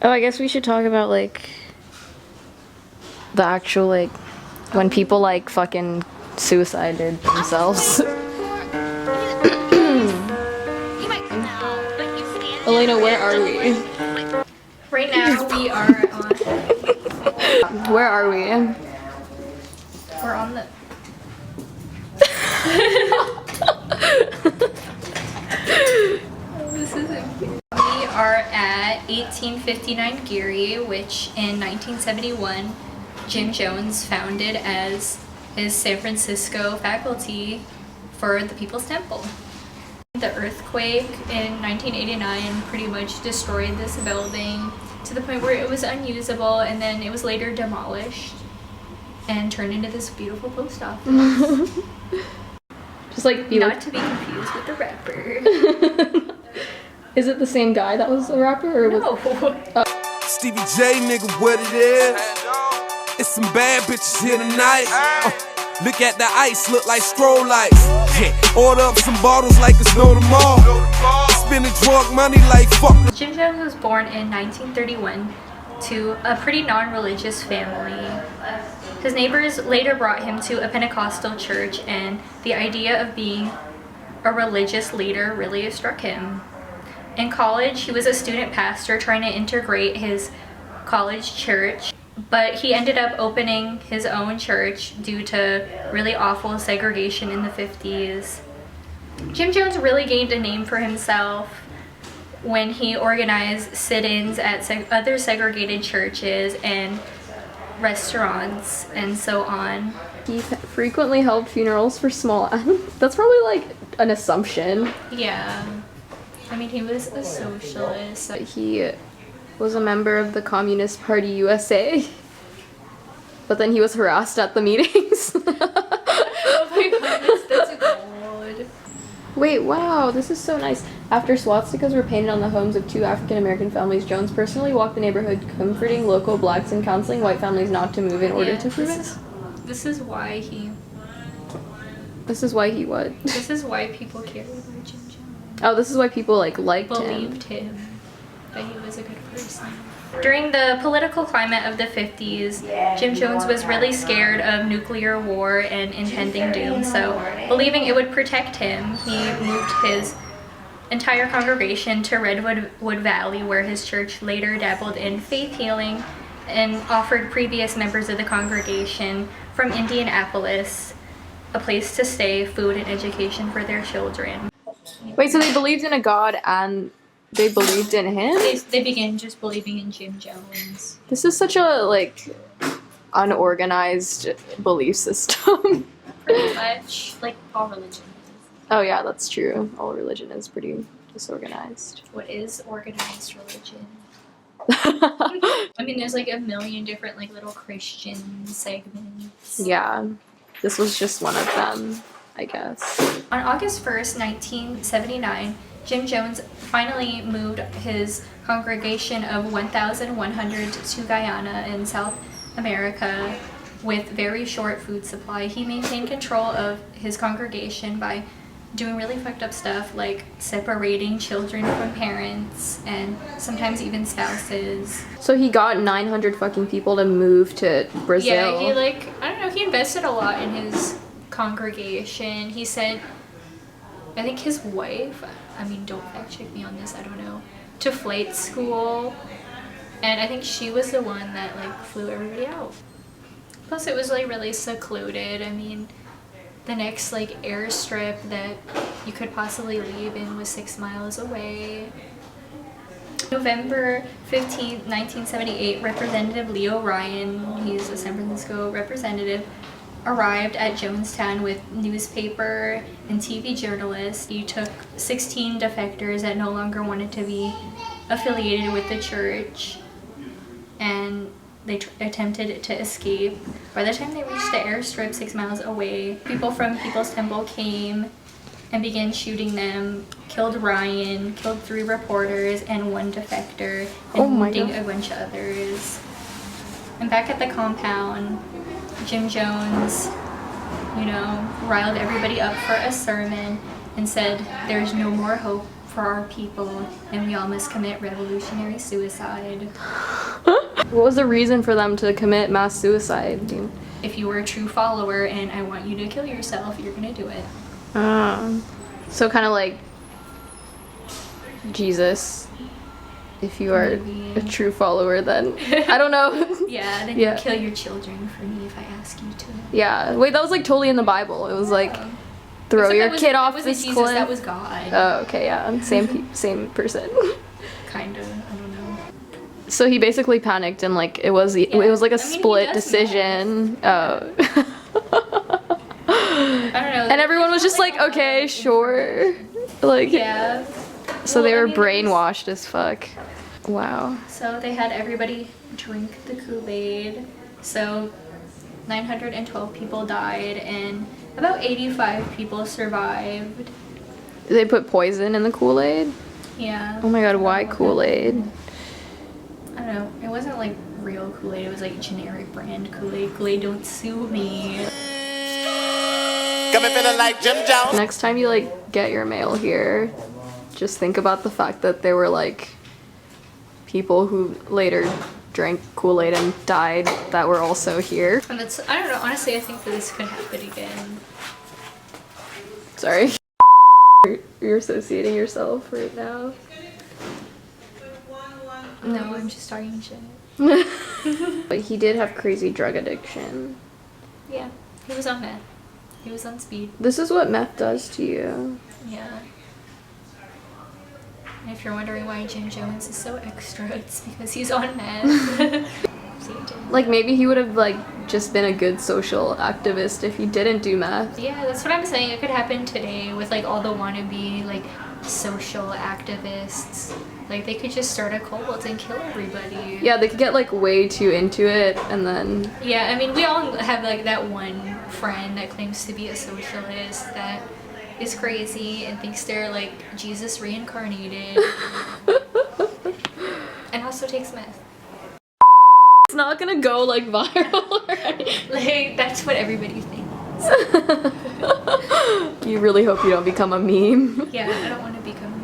Oh, I guess we should talk about, like, the actual, like, when people, like, fucking suicided themselves. Elena, where are we? Right now we are on... Where are we? We're on the... This isn't cute. We are at 1859 Geary, which in 1971 Jim Jones founded as his San Francisco faculty for the People's Temple. The earthquake in 1989 pretty much destroyed this building to the point where it was unusable, and then it was later demolished and turned into this beautiful post office. Just like Not to be confused with the rapper. Is it the same guy that was a rapper? Or No. Stevie J, nigga, what it is? It's some bad bitches here tonight. Look at the ice, look like strobe lights. Order up some bottles like it's no tomorrow. Spending drug money like fuck. Jim Jones was born in 1931 to a pretty non-religious family. His neighbors later brought him to a Pentecostal church, and the idea of being a religious leader really struck him. In college, he was a student pastor trying to integrate his college church, but he ended up opening his own church due to really awful segregation in the 50s. Jim Jones really gained a name for himself when he organized sit-ins at other segregated churches and restaurants and so on. He frequently held funerals for small animals. That's probably like an assumption. Yeah. I mean, he was a socialist. He was a member of the Communist Party USA, but then he was harassed at the meetings. Oh my goodness, that's gold. Wait, wow, this is so nice. After swastikas were painted on the homes of 2 African-American families, Jones personally walked the neighborhood comforting local blacks and counseling white families not to move in order to prevent. This is why he... This is why he what? This is why people cared about Jim Jones. Oh, this is why people, like, liked Believed him. That he was a good person. During the political climate of the 50s, Jim Jones was really scared of nuclear war and impending doom, so believing it would protect him, he moved his entire congregation to Redwood Valley, where his church later dabbled in faith healing and offered previous members of the congregation from Indianapolis a place to stay, food, and education for their children. Wait, so they believed in a god and they believed in him? They began just believing in Jim Jones. This is such a, like, unorganized belief system. Pretty much, like all religion is. Oh yeah, that's true. All religion is pretty disorganized. What is organized religion? I mean, there's like a million different like little Christian segments. Yeah, this was just one of them, I guess. On August 1st, 1979, Jim Jones finally moved his congregation of 1,100 to Guyana in South America with very short food supply. He maintained control of his congregation by doing really fucked up stuff like separating children from parents and sometimes even spouses. So he got 900 fucking people to move to Brazil. Yeah, he like, I don't know, he invested a lot in his congregation. He said, I think his wife, I mean, don't fact check me on this, I don't know, to flight school, and I think she was the one that like flew everybody out. Plus it was like really secluded. I mean, the next like airstrip that you could possibly leave in was 6 miles away. November 15, 1978, Representative Leo Ryan, he's a San Francisco representative, arrived at Jonestown with newspaper and TV journalists. He took 16 defectors that no longer wanted to be affiliated with the church, and they attempted to escape. By the time they reached the airstrip 6 miles away, people from People's Temple came and began shooting them, killed Ryan, killed 3 reporters and 1 defector, and wounding a bunch of others. And back at the compound, Jim Jones, riled everybody up for a sermon and said, "There's no more hope for our people, and we all must commit revolutionary suicide. What was the reason for them to commit mass suicide? If you were a true follower and I want you to kill yourself, you're gonna do it. So kind of like Jesus. If you are a true follower, then I don't know. Yeah, then Yeah. you kill your children for me if I ask you to. Yeah. Wait, that was like totally in the Bible. It was like throw your kid off this Jesus, cliff. that was God. Oh, okay, yeah, same person. Kind of. I don't know. So he basically panicked and like it was like a I mean, he split does decision. Oh. I don't know. And everyone was just like, okay, sure. Like, Yeah. so Well, they I were mean, it was- brainwashed as fuck. Wow. So they had everybody drink the Kool-Aid. So 912 people died and about 85 people survived. They put poison in the Kool-Aid? Yeah. Oh my god, why Kool-Aid? I don't know. It wasn't like real Kool-Aid. It was like generic brand Kool-Aid. Kool-Aid don't sue me. Got me feeling like Jim Jones. Next time you like get your mail here, just think about the fact that there were like people who later drank Kool-Aid and died that were also here. And that's, I don't know. Honestly, I think that this could happen again. Sorry. You're associating yourself right now. No, I'm just talking shit. But he did have crazy drug addiction. Yeah. He was on meth. He was on speed. This is what meth does to you. Yeah. And if you're wondering why Jim Jones is so extra, it's because he's on meth. See, it didn't. Like maybe he would have like just been a good social activist if he didn't do meth. Yeah, that's what I'm saying. It could happen today with like all the wannabe like social activists. Like they could just start a cult and kill everybody. Yeah, they could get like way too into it and then Yeah, I mean we all have like that one friend that claims to be a socialist that is crazy and thinks they're like Jesus reincarnated. And also takes meth. it's not gonna go like viral, right? Like that's what everybody thinks. You really hope you don't become a meme. Yeah, I don't want to become